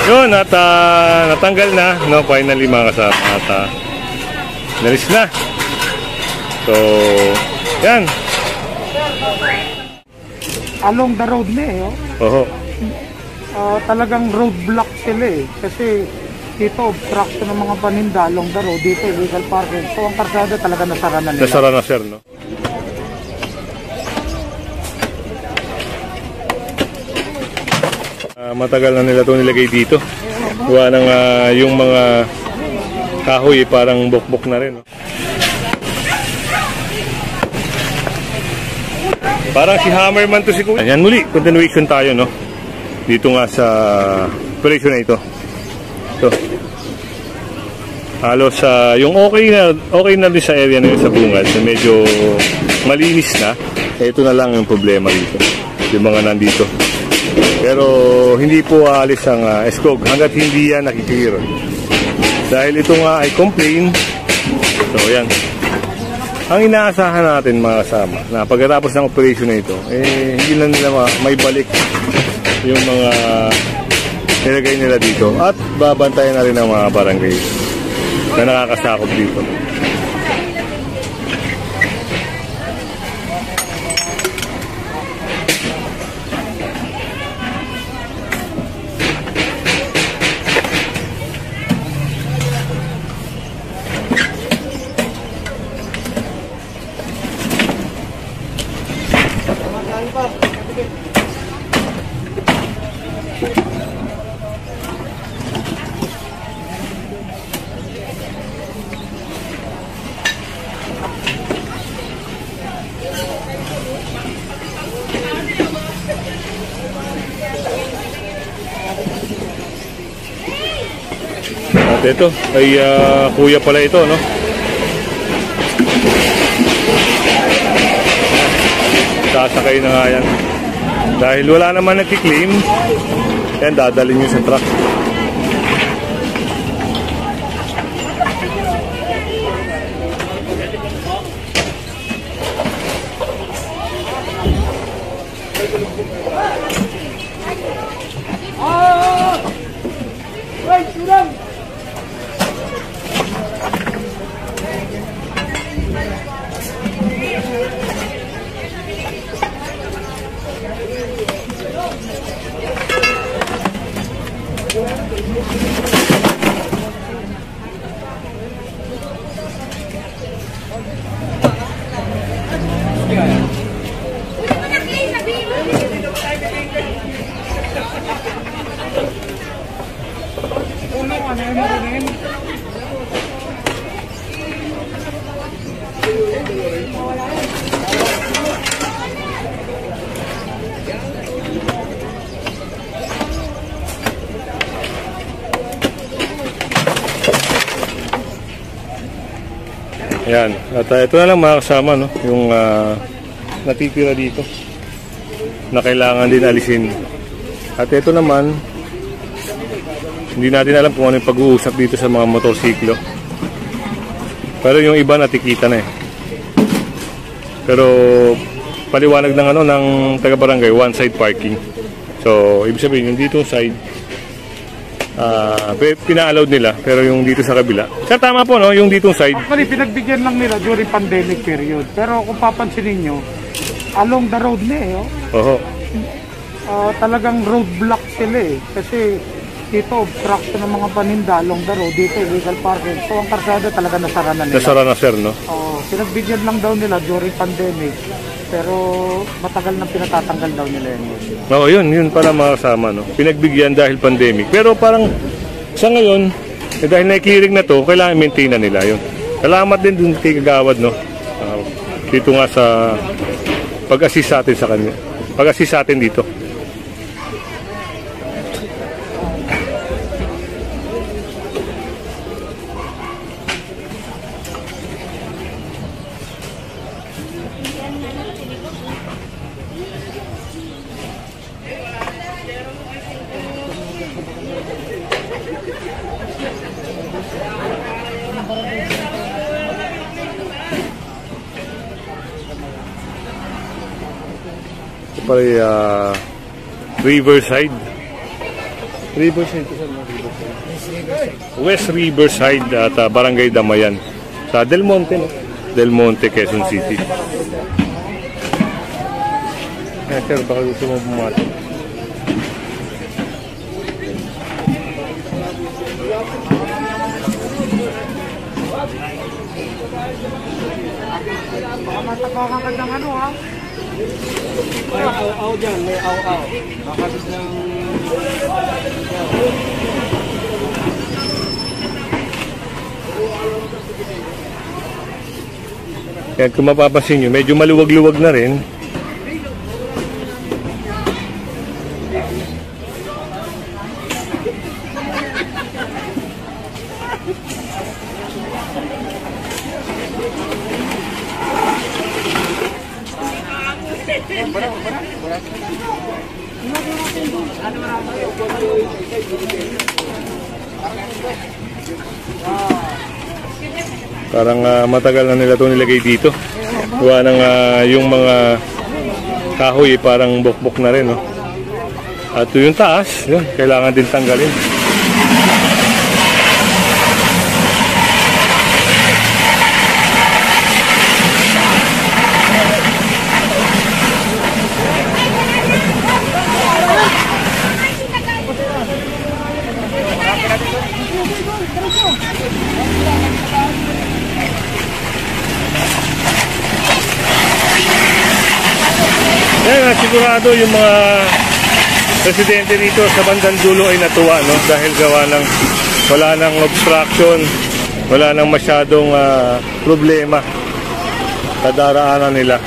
Yun, at natanggal na, no, finally mga kasama, at nalis na. So, yan. Along the road na eh, oh. Talagang roadblock sila eh. Kasi dito, obstruction ng mga paninda along the road. Dito, illegal parking. So, ang karsada talaga nasara na nila. Nasara na, sir, no? Matagal na nila ito nilagay dito. Gawa ng yung mga kahoy parang bukbok na rin, no? Parang si Hammerman to si Kuya. Ayan, muli, continuation tayo, no? Dito nga sa operation na ito. Ito. Halos yung okay na din sa area na yun sa bungad. So, medyo malinis na. Ito na lang yung problema dito. Yung mga nandito. Pero hindi po aalis ang SCOG hanggat hindi yan nakikiro. Dahil ito nga ay complain. So yan. Ang inaasahan natin mga kasama na pagkatapos ng operation na ito, hindi na nila may balik yung mga nilagay nila dito. At babantayan na rin ang mga barangay na nakakasakop dito. At ito ay kuya pala ito, no? Sasakay na nga yan. Dahil wala naman nagki-claim, yan dadalhin nyo sa truck. Yan. At ito na lang mga kasama, no? Yung natitira dito na kailangan din alisin. At ito naman, hindi natin alam kung ano yung pag-uusap dito sa mga motorsiklo. Pero yung iba natikita na eh. Pero paliwanag ng ng taga-barangay, one side parking. So, ibig sabihin yung dito side pina-allowed nila, pero yung dito sa kabila. Sir, tama po, no? Yung dito side. Actually, pinagbigyan lang nila during pandemic period. Pero kung papansinin nyo, along the road na eh. Talagang roadblock sila eh. Kasi dito, obstruction ng mga paninda along the road. Dito, illegal parking. So, ang karsada talaga nasara na nila. Nasara na, sir, no? Pinagbigyan lang daw nila during pandemic. Pero matagal nang pinatatanggal daw nila yun. Oo, yun pala mga kasama, no? Pinagbigyan dahil pandemic. Pero parang sa ngayon, dahil na-clearing na to, kailangan maintain na nila yun. Salamat din dun kay Kagawad, no? Dito nga sa pag-assist sa atin sa kanya. Pag-assist sa atin dito. Riverside. Riverside. West Riverside at Barangay Damayan. Sa Del Monte, no? Del Monte, Quezon City. Sir, baka gusto mo bumati. Matapakan ka ng ano ha? May aw-aw dyan, may aw-aw. Makabit ng... Kaya kung mapapansin nyo, medyo maluwag-luwag na rin. Parang matagal na nila ito nilagay dito. Gawa ng yung mga kahoy parang bukbok na rin. No? At yung taas, yun, kailangan din tanggalin. Yan, sigurado yung mga residente dito sa bandang dulo ay natuwa, no? Dahil gawa ng wala nang obstruction, wala nang masyadong problema sa daraanan nila.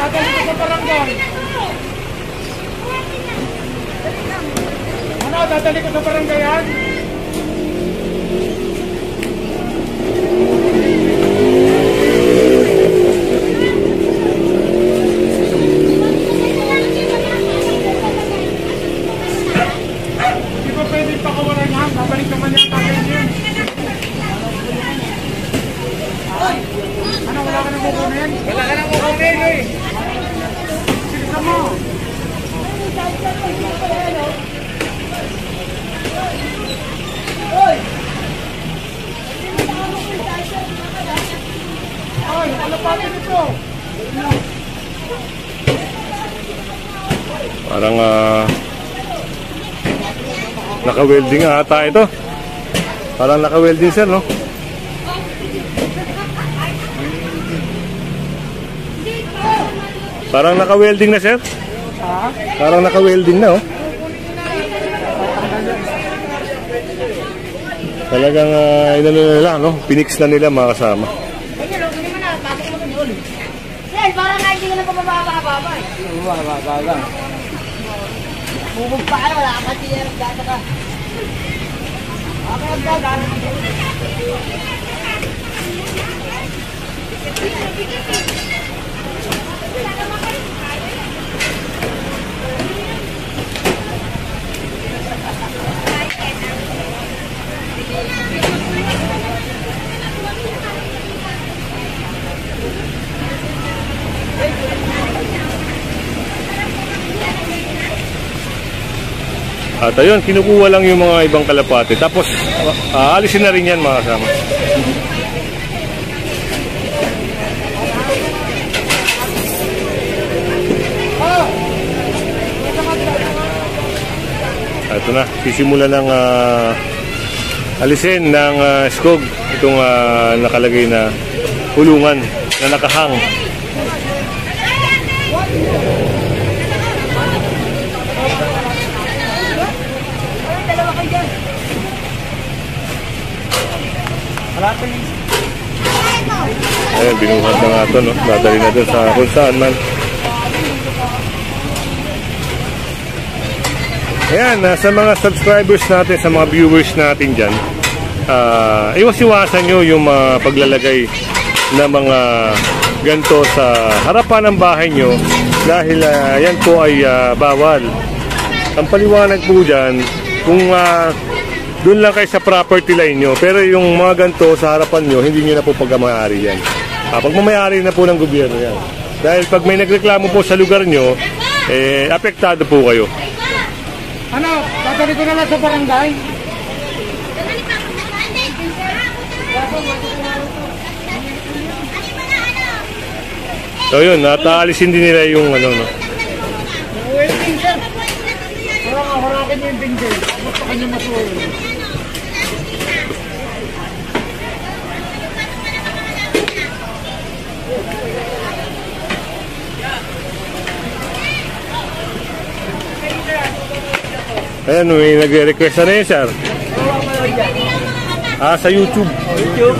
Dadali ko sa barangay. Ano, dadali ko sa barangay yan? Di ba pwede pakawalan yan? Babalik naman yan tagayin yun. Ano, wala ka nang kukunin? Wala ka nang kukunin eh. Sige mo. Oy! Oy, ano pa ito? Parang naka-welding ata ito. Parang naka-welding, sir, no? Parang naka-welding na, sir. Ha? Parang naka-welding na, oh. Talagang inano na nila, no? Pinix na nila mga kasama. Yan, parang hindi ka na pababa-baba eh. Bababa. Bubog pa kayo, wala ka pati yan. Gata ka. Okay, gata. At ayun, kinukuha lang yung mga ibang kalapate. Tapos, aalisin na rin yan mga kasama. Ito na, sisimula ng alisin ng skog itong nakalagay na kulungan na nakahang. Ayan, binuhat na nga ito, no? Dadali na doon sa kung saan man. Ayan, sa mga subscribers natin, sa mga viewers natin dyan, iwas-iwasan nyo yung paglalagay ng mga ganito sa harapan ng bahay nyo dahil yan po ay bawal. Ang paliwanag po dyan, kung doon lang kayo sa property line nyo. Pero yung mga ganito sa harapan nyo, hindi nyo na po pagmamayari yan. Pagmamayari na po ng gobyerno yan. Dahil pag may nagreklamo po sa lugar nyo, apektado po kayo. Ano, dadali ko na lang sa barangay. So yun, nataalisin din nila yung ano, no? Waiting, sir. Wala nga, harakin niyo yung dingding. Gusto ka niyo masuwi. Ayan, may nagre-request na rin, sir. Sa YouTube. YouTube?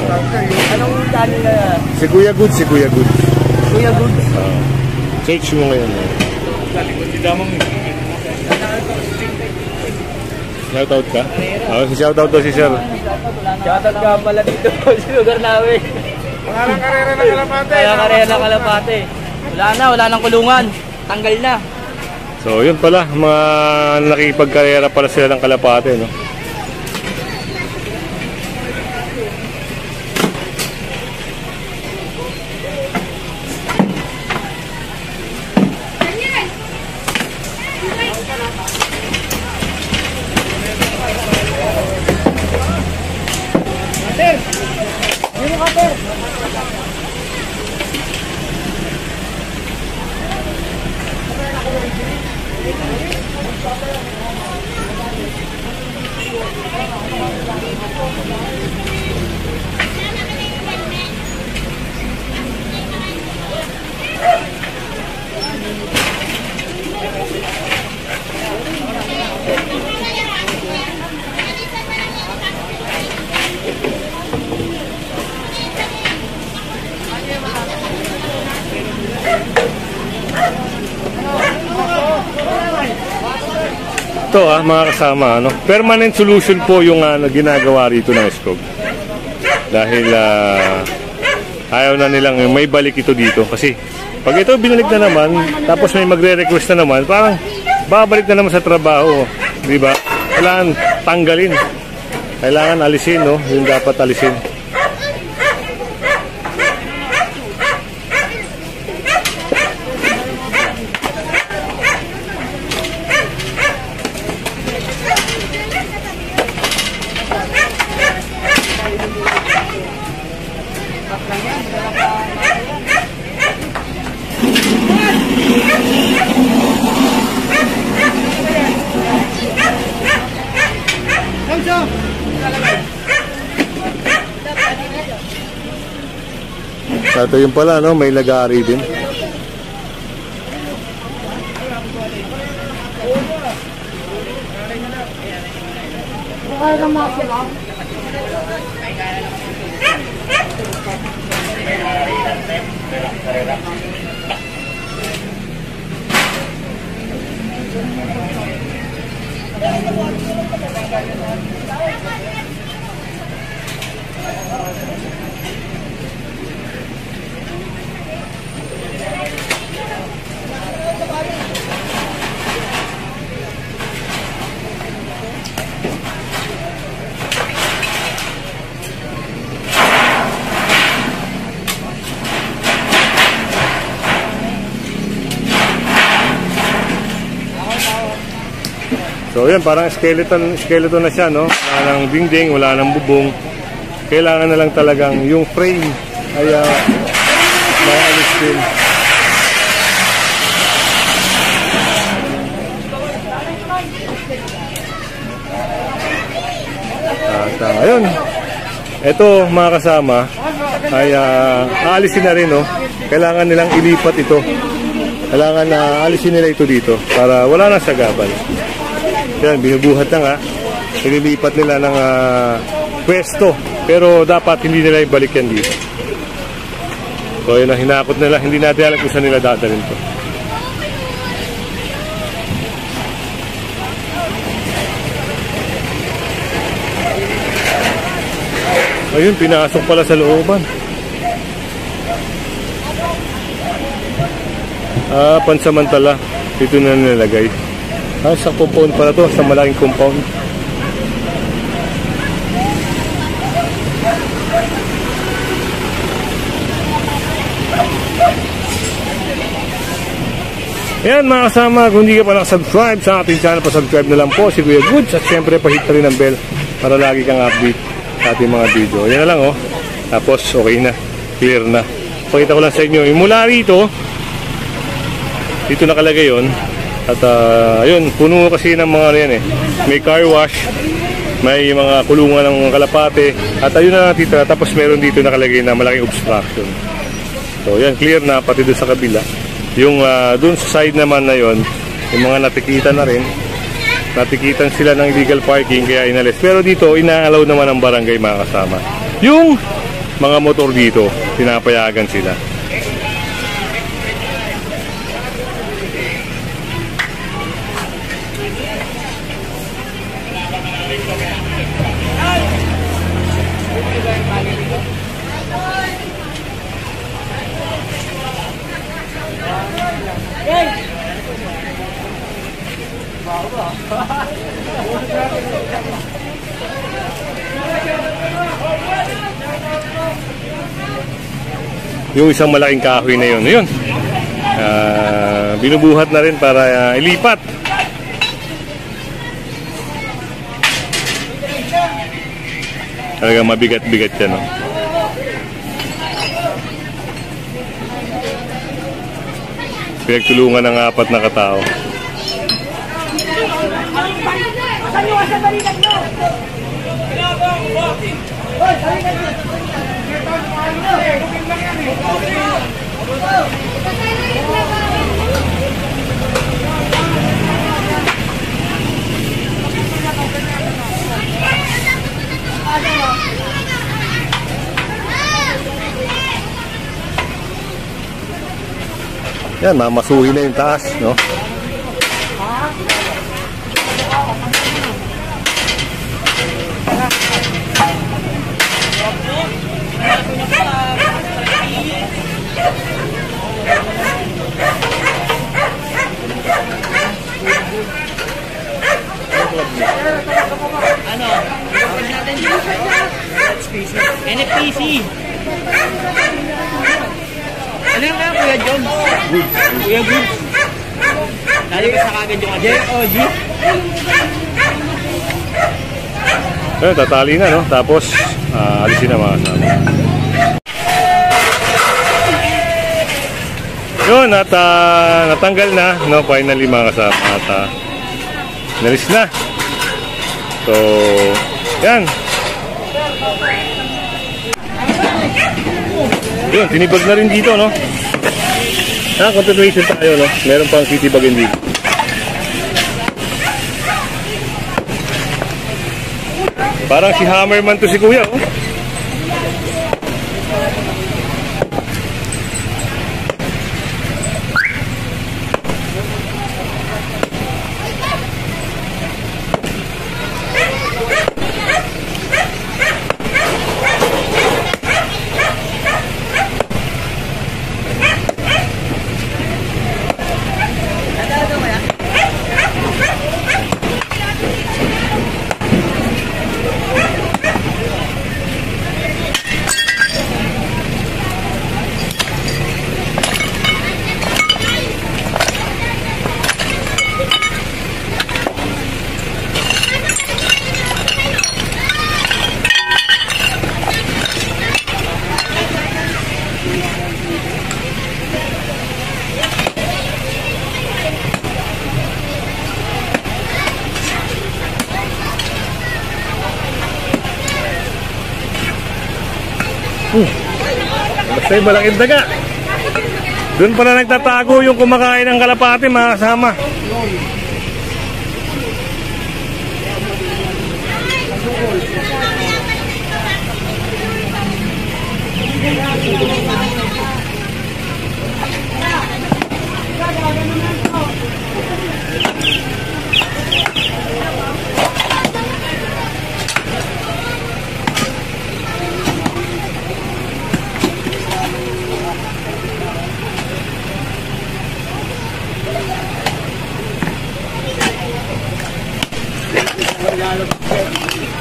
Anong channel na? Si Kuya Good, si Kuya Good. Kuya Good? Search mo ngayon. Shoutout ka? Si shoutout daw si sir. Shoutout ka pala dito sa lugar namin. Pangalang karera ng Kalapate. Pangalang karera ng Kalapate. Wala nang kulungan. Tanggal na. So yun pala, mga nakipagkarera pala sila ng Kalapate, no? Ito mga kasama, ano, permanent solution po yung ginagawa rito ng Escog. Dahil ayaw na nilang may balik ito dito. Kasi pag ito binalik na naman, tapos may magre-request na naman, parang babalik na naman sa trabaho. Diba? Kailangan tanggalin. Kailangan alisin, no? Yung dapat alisin. Ito yung pala, no? May lagari din. So yan, parang skeleton na siya, no? Wala nang dingding, wala nang bubong. Kailangan na lang talagang yung frame ay maalis din. At ayun, ito mga kasama ay aalisin na rin, no? Kailangan nilang ilipat ito. Kailangan na alisin nila ito dito para wala na sagabal. Yan, binubuhat na nga. Ililipat nila ng pwesto. Pero dapat hindi nila ibalik yan dito. So yun ang hinakot nila. Hindi natin alam kung saan nila dadalhin to. Ayun, pinasok pala sa looban. Pansamantala. Dito na nilagay. Sa compound pala to, sa malaking compound. Ayan mga kasama, kung hindi ka pa nakasubscribe sa ating channel, pa-subscribe na lang po si Kuya Goods. At syempre pa-hit na rin ang bell para lagi kang update sa ating mga video. Yan na lang oh. Tapos okay na, clear na. Pakita ko lang sa inyo, yung mula rito, dito nakalagay yun. At ayun, puno kasi ng mga yan eh. May car wash, may mga kulungan ng kalapate. At ayun na natitira, tapos meron dito nakalagay na malaking obstruction. So yan, clear na, pati doon sa kabila. Yung doon sa side naman na yon, yung mga natikitan na rin, natikitan sila ng illegal parking kaya inalis. Pero dito inaalaw naman ng barangay mga kasama. Yung mga motor dito, pinapayagan sila. Yung isang malaking kahoy na yun, ayun. Binubuhat na rin para ilipat. Talagang mabigat-bigat yan, no? Pinagtulungan ng 4 na katao. Yan, mamasuhin na yung taas, no? Ano? NFPC. Ano yung kaya Kuya John? Kuya Goods. Dali ba sa kagad yung JOG? Ayun, tatali na, no? Tapos, alisin na mga kasama. Yun, at natanggal na, no? Finally mga kasama. At nalis na. So, yan. Yun, tinibag na rin dito, no? Continuation tayo, no? Meron pang titibagin dito. Parang si Hammerman to si Kuya, oh. Basta yung malaking daga. Doon pala nagtatago yung kumakain ng kalapate mga kasama.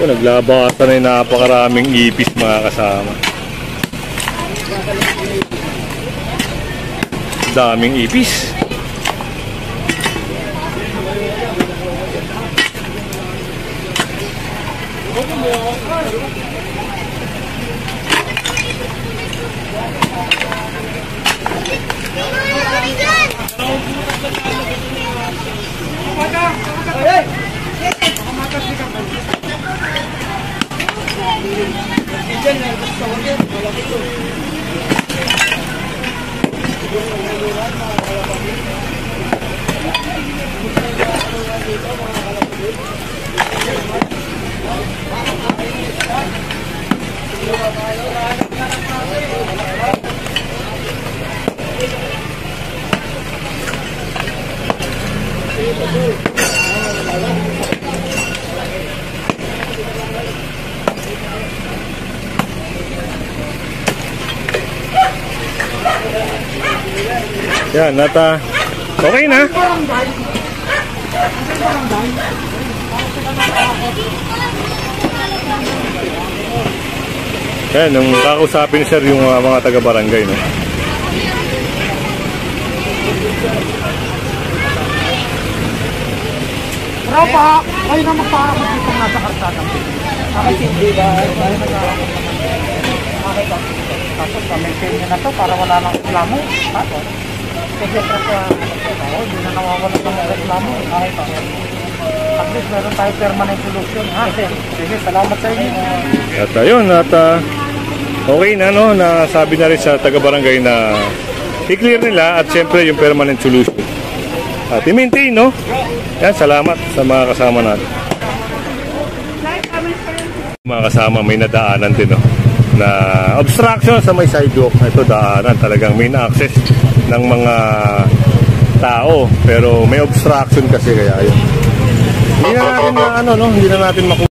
Naglabasan na yung napakaraming ipis mga kasama. Daming ipis. Yan, nata. Okay na. Yan, nung kakausapin sir yung mga taga-barangay, no? Tropa, kayo na magpaakot dito nga sa karsada. Bakit hindi ba? Tapos pa-maintain nyo na to para wala nang reklamo. Tapos, kasi hindi na nawawala ng reklamo. At least meron tayo permanent solution. Sige, salamat sa inyo. At ayun, at okay na, no? Nasabi na rin sa taga-barangay na i-clear nila at siyempre yung permanent solution. At i-maintain, no? Yan, salamat sa mga kasama natin. Mga kasama, may nadaanan din, no? Na obstruction sa may sidewalk. Ito daanan, talagang main access ng mga tao. Pero may obstruction kasi kaya yun. Hindi na natin hindi na natin